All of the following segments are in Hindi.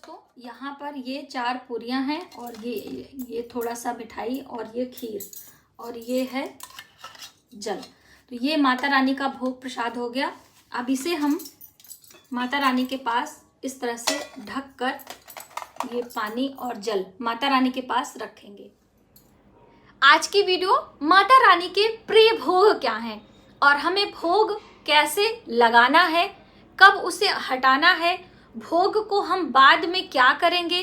दोस्तों यहाँ पर ये 4 पूरियाँ हैं और ये थोड़ा सा मिठाई और ये खीर और ये है जल। तो ये माता रानी का भोग प्रसाद हो गया। अब इसे हम माता रानी के पास इस तरह से ढक कर ये पानी और जल माता रानी के पास रखेंगे। आज की वीडियो माता रानी के प्रिय भोग क्या हैं और हमें भोग कैसे लगाना है, कब उसे हटाना है, भोग को हम बाद में क्या करेंगे,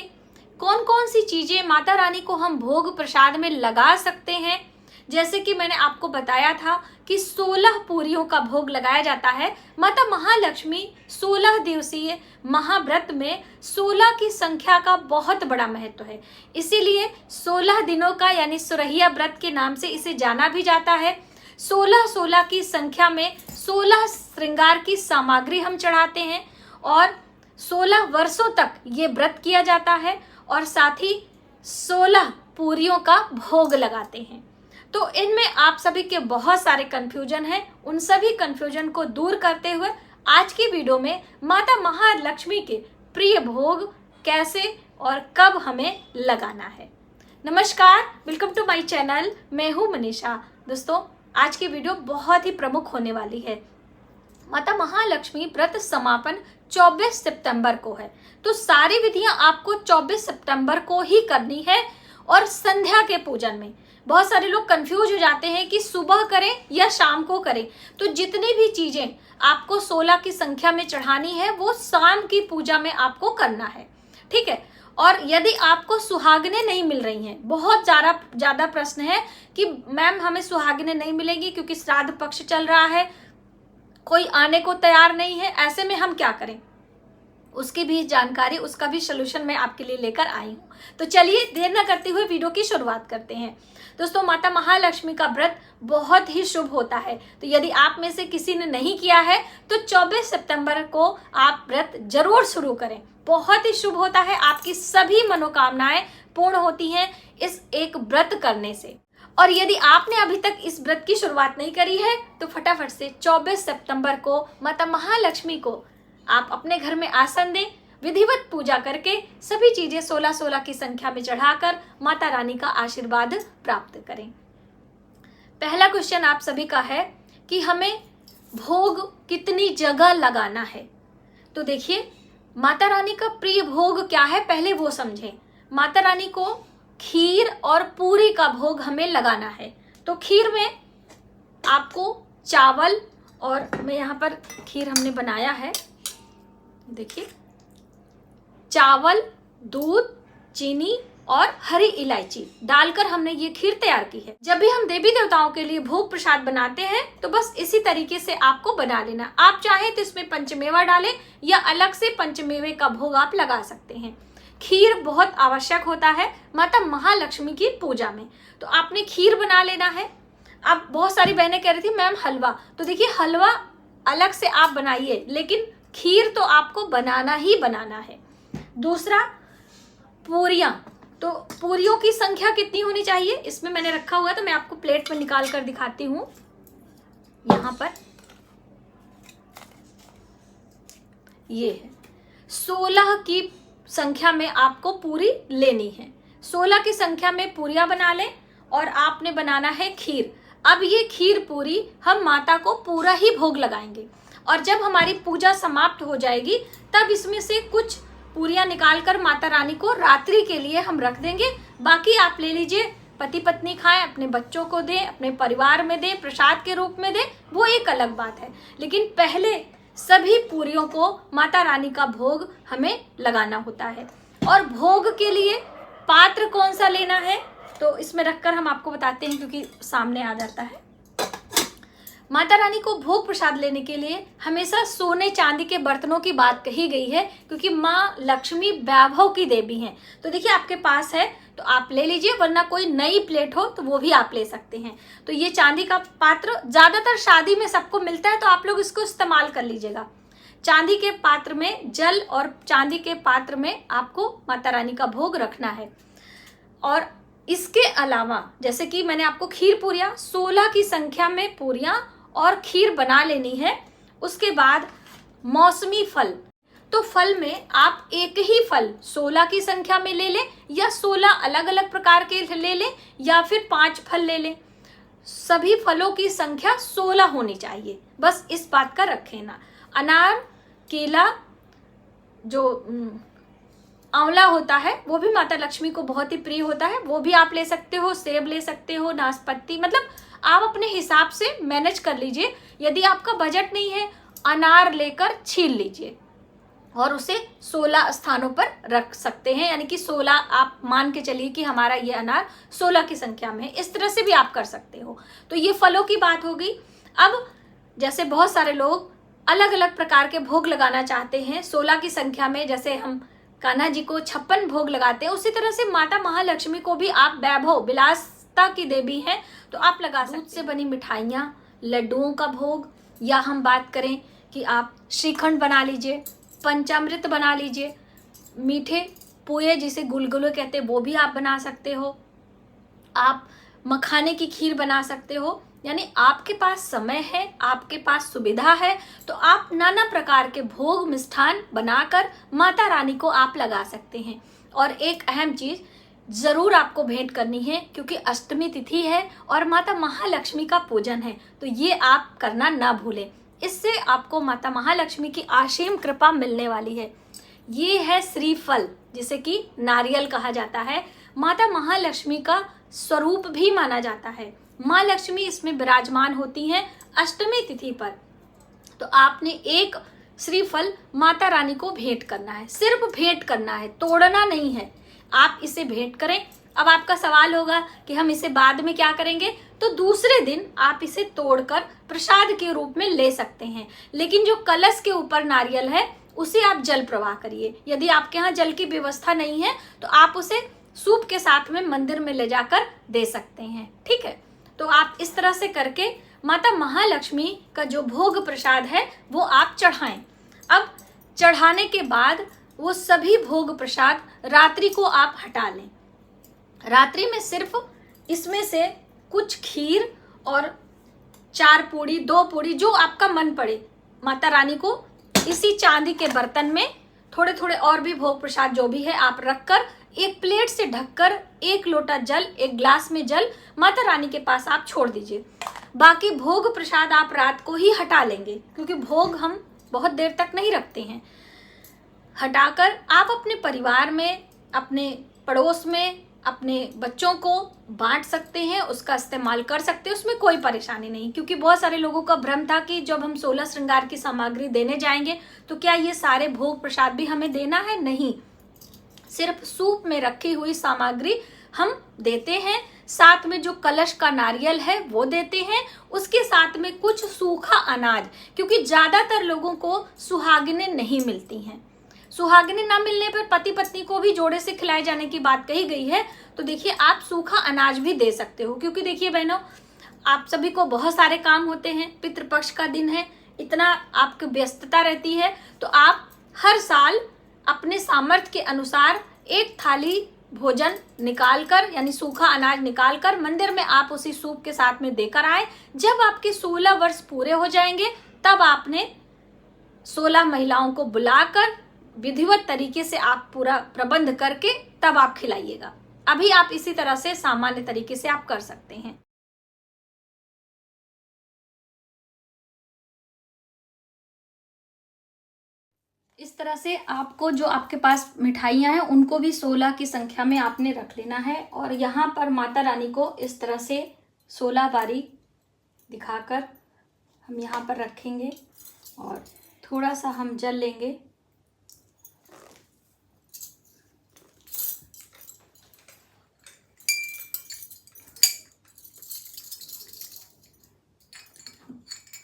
कौन कौन सी चीजें माता रानी को हम भोग प्रसाद में लगा सकते हैं। जैसे कि मैंने आपको बताया था कि 16 पूरियों का भोग लगाया जाता है। माता महालक्ष्मी 16 दिवसीय महाव्रत में 16 की संख्या का बहुत बड़ा महत्व है, इसीलिए 16 दिनों का यानी सुरहिया व्रत के नाम से इसे जाना भी जाता है। 16 की संख्या में 16 श्रृंगार की सामग्री हम चढ़ाते हैं और 16 वर्षों तक ये व्रत किया जाता है और साथ ही 16 पूरियों का भोग लगाते हैं। तो इनमें आप सभी के बहुत सारे कंफ्यूजन हैं, उन सभी कंफ्यूजन को दूर करते हुए आज की वीडियो में माता महालक्ष्मी के प्रिय भोग कैसे और कब हमें लगाना है। नमस्कार, वेलकम टू माय चैनल। मैं हूँ मनीषा। दोस्तों आज की वीडियो बहुत ही प्रमुख होने वाली है। माता महालक्ष्मी व्रत समापन 24 सितंबर को है, तो सारी विधियां आपको 24 सितंबर को ही करनी है और संध्या के पूजन में। बहुत सारे लोग कंफ्यूज हो जाते हैं कि सुबह करें या शाम को करें, तो जितनी भी चीजें आपको 16 की संख्या में चढ़ानी है वो शाम की पूजा में आपको करना है, ठीक है। और यदि आपको सुहागने नहीं मिल रही हैं, बहुत ज्यादा प्रश्न है कि मैम हमें सुहागने नहीं मिलेंगी क्योंकि श्राद्ध पक्ष चल रहा है, कोई आने को तैयार नहीं है, ऐसे में हम क्या करें, उसकी भी जानकारी, उसका भी सलूशन मैं आपके लिए लेकर आई हूँ। तो चलिए देर न करते हुए वीडियो की शुरुआत करते हैं। दोस्तों माता महालक्ष्मी का व्रत बहुत ही शुभ होता है, तो यदि आप में से किसी ने नहीं किया है तो 24 सितंबर को आप व्रत जरूर शुरू करें। बहुत ही शुभ होता है, आपकी सभी मनोकामनाएं पूर्ण होती हैं इस एक व्रत करने से। और यदि आपने अभी तक इस व्रत की शुरुआत नहीं करी है तो फटाफट से 24 सितंबर को माता महालक्ष्मी को आप अपने घर में आसन दें, विधिवत पूजा करके सभी चीजें 16 की संख्या में चढ़ाकर माता रानी का आशीर्वाद प्राप्त करें। पहला क्वेश्चन आप सभी का है कि हमें भोग कितनी जगह लगाना है। तो देखिए माता रानी का प्रिय भोग क्या है, पहले वो समझें। माता रानी को खीर और पूरी का भोग हमें लगाना है। तो खीर में आपको चावल, और मैं यहाँ पर खीर हमने बनाया है, देखिए, चावल, दूध, चीनी और हरी इलायची डालकर हमने ये खीर तैयार की है। जब भी हम देवी देवताओं के लिए भोग प्रसाद बनाते हैं तो बस इसी तरीके से आपको बना लेना। आप चाहें तो इसमें पंचमेवा डालें या अलग से पंचमेवे का भोग आप लगा सकते हैं। खीर बहुत आवश्यक होता है माता महालक्ष्मी की पूजा में, तो आपने खीर बना लेना है। अब बहुत सारी बहनें कह रही थी मैम हलवा, तो देखिए हलवा अलग से आप बनाइए, लेकिन खीर तो आपको बनाना ही बनाना है। दूसरा पूरियां, तो पूरियों की संख्या कितनी होनी चाहिए, इसमें मैंने रखा हुआ है तो मैं आपको प्लेट में निकाल कर दिखाती हूँ। यहाँ पर ये है 16 की संख्या में आपको पूरी लेनी है। 16 की संख्या में पूरियां बना लें और आपने बनाना है खीर। अब ये खीर पूरी हम माता को पूरा ही भोग लगाएंगे और जब हमारी पूजा समाप्त हो जाएगी तब इसमें से कुछ पूरियां निकालकर माता रानी को रात्रि के लिए हम रख देंगे। बाकी आप ले लीजिए, पति पत्नी खाएं, अपने बच्चों को दें, अपने परिवार में दें, प्रसाद के रूप में दें, वो एक अलग बात है। लेकिन पहले सभी पूरियों को माता रानी का भोग हमें लगाना होता है। और भोग के लिए पात्र कौन सा लेना है तो इसमें रखकर हम आपको बताते हैं, क्योंकि सामने आ जाता है। माता रानी को भोग प्रसाद लेने के लिए हमेशा सोने चांदी के बर्तनों की बात कही गई है, क्योंकि माँ लक्ष्मी वैभव की देवी हैं। तो देखिए आपके पास है तो आप ले लीजिए, वरना कोई नई प्लेट हो तो वो भी आप ले सकते हैं। तो ये चांदी का पात्र ज्यादातर शादी में सबको मिलता है, तो आप लोग इसको इस्तेमाल कर लीजिएगा। चांदी के पात्र में जल और चांदी के पात्र में आपको माता रानी का भोग रखना है। और इसके अलावा जैसे कि मैंने आपको खीर पूरियां 16 की संख्या में पूरियां और खीर बना लेनी है। उसके बाद मौसमी फल, तो फल में आप एक ही फल 16 की संख्या में ले लें या 16 अलग अलग प्रकार के ले लें या फिर 5 फल ले लें, सभी फलों की संख्या 16 होनी चाहिए। बस इस बात का रखें ना। अनार, केला, जो आंवला होता है वो भी माता लक्ष्मी को बहुत ही प्रिय होता है, वो भी आप ले सकते हो। सेब ले सकते हो, नाशपाती, मतलब आप अपने हिसाब से मैनेज कर लीजिए। यदि आपका बजट नहीं है, अनार लेकर छील लीजिए और उसे 16 स्थानों पर रख सकते हैं, यानी कि 16 आप मान के चलिए कि हमारा ये अनार 16 की संख्या में है। इस तरह से भी आप कर सकते हो। तो ये फलों की बात हो गई। अब जैसे बहुत सारे लोग अलग अलग प्रकार के भोग लगाना चाहते हैं 16 की संख्या में, जैसे हम कान्हा जी को 56 भोग लगाते हैं, उसी तरह से माता महालक्ष्मी को भी आप वैभव विलासता की देवी हैं तो आप लगा सकते हैं। दूध से बनी मिठाइयाँ, लड्डुओं का भोग, या हम बात करें कि आप श्रीखंड बना लीजिए, पंचामृत बना लीजिए, मीठे पोए जिसे गुलगुले कहते हैं वो भी आप बना सकते हो, आप मखाने की खीर बना सकते हो। यानी आपके पास समय है, आपके पास सुविधा है, तो आप नाना प्रकार के भोग मिष्ठान बनाकर माता रानी को आप लगा सकते हैं। और एक अहम चीज जरूर आपको भेंट करनी है, क्योंकि अष्टमी तिथि है और माता महालक्ष्मी का पूजन है, तो ये आप करना ना भूलें। इससे आपको माता महालक्ष्मी की असीम कृपा मिलने वाली है। ये है श्रीफल, जिसे कि नारियल कहा जाता है, माता महालक्ष्मी का स्वरूप भी माना जाता है। माँ लक्ष्मी इसमें विराजमान होती हैं अष्टमी तिथि पर। तो आपने एक श्रीफल माता रानी को भेंट करना है, सिर्फ भेंट करना है, तोड़ना नहीं है। आप इसे भेंट करें। अब आपका सवाल होगा कि हम इसे बाद में क्या करेंगे, तो दूसरे दिन आप इसे तोड़कर प्रसाद के रूप में ले सकते हैं। लेकिन जो कलश के ऊपर नारियल है उसे आप जल प्रवाह करिए। यदि आपके यहाँ जल की व्यवस्था नहीं है तो आप उसे सूप के साथ में मंदिर में ले जाकर दे सकते हैं। ठीक है, तो आप इस तरह से करके माता महालक्ष्मी का जो भोग प्रसाद है वो आप चढ़ाएं। अब चढ़ाने के बाद वो सभी भोग प्रसाद रात्रि को आप हटा लें। रात्रि में सिर्फ इसमें से कुछ खीर और 4 पूड़ी, 2 पूड़ी, जो आपका मन पड़े, माता रानी को इसी चांदी के बर्तन में थोड़े थोड़े और भी भोग प्रसाद जो भी है आप रखकर एक प्लेट से ढककर 1 लोटा जल, 1 ग्लास में जल माता रानी के पास आप छोड़ दीजिए। बाकी भोग प्रसाद आप रात को ही हटा लेंगे, क्योंकि भोग हम बहुत देर तक नहीं रखते हैं। हटाकर आप अपने परिवार में, अपने पड़ोस में, अपने बच्चों को बांट सकते हैं, उसका इस्तेमाल कर सकते हैं, उसमें कोई परेशानी नहीं। क्योंकि बहुत सारे लोगों का भ्रम था कि जब हम 16 श्रृंगार की सामग्री देने जाएंगे तो क्या ये सारे भोग प्रसाद भी हमें देना है? नहीं, सिर्फ सूप में रखी हुई सामग्री हम देते हैं। साथ में जो कलश का नारियल है वो देते हैं, उसके साथ में कुछ सूखा अनाज, क्योंकि ज्यादातर लोगों को सुहागिनें नहीं मिलती हैं। सुहागिनें ना मिलने पर पति पत्नी को भी जोड़े से खिलाए जाने की बात कही गई है। तो देखिए आप सूखा अनाज भी दे सकते हो, क्योंकि देखिए बहनों, आप सभी को बहुत सारे काम होते हैं, पितृपक्ष का दिन है, इतना आपकी व्यस्तता रहती है, तो आप हर साल अपने सामर्थ्य के अनुसार एक थाली भोजन निकालकर, यानी सूखा अनाज निकालकर मंदिर में आप उसी सूप के साथ में देकर आए। जब आपके 16 वर्ष पूरे हो जाएंगे तब आपने 16 महिलाओं को बुलाकर विधिवत तरीके से आप पूरा प्रबंध करके तब आप खिलाइएगा। अभी आप इसी तरह से सामान्य तरीके से आप कर सकते हैं। इस तरह से आपको जो आपके पास मिठाइयाँ हैं उनको भी 16 की संख्या में आपने रख लेना है। और यहाँ पर माता रानी को इस तरह से 16 बारी दिखाकर हम यहाँ पर रखेंगे और थोड़ा सा हम जल लेंगे।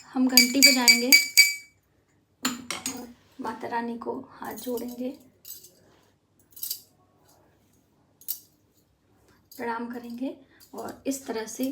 हम घंटी बजाएंगे और माता रानी को हाथ जोड़ेंगे, प्रणाम करेंगे और इस तरह से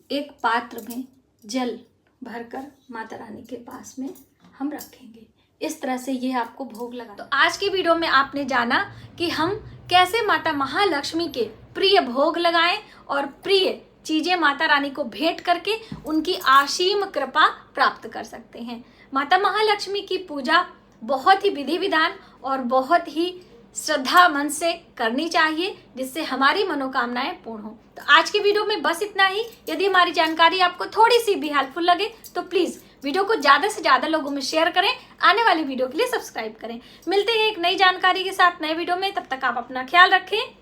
एक पात्र में जल भरकर माता रानी के पास में हम रखेंगे। इस तरह से ये आपको भोग लगा। तो आज की वीडियो में आपने जाना कि हम कैसे माता महालक्ष्मी के प्रिय भोग लगाएं और प्रिय चीजें माता रानी को भेंट करके उनकी असीम कृपा प्राप्त कर सकते हैं। माता महालक्ष्मी की पूजा बहुत ही विधि विधान और बहुत ही श्रद्धा मन से करनी चाहिए, जिससे हमारी मनोकामनाएं पूर्ण हो। तो आज की वीडियो में बस इतना ही। यदि हमारी जानकारी आपको थोड़ी सी भी हेल्पफुल लगे तो प्लीज वीडियो को ज्यादा से ज्यादा लोगों में शेयर करें। आने वाली वीडियो के लिए सब्सक्राइब करें। मिलते हैं एक नई जानकारी के साथ नए वीडियो में। तब तक आप अपना ख्याल रखें।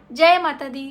जय माता दी।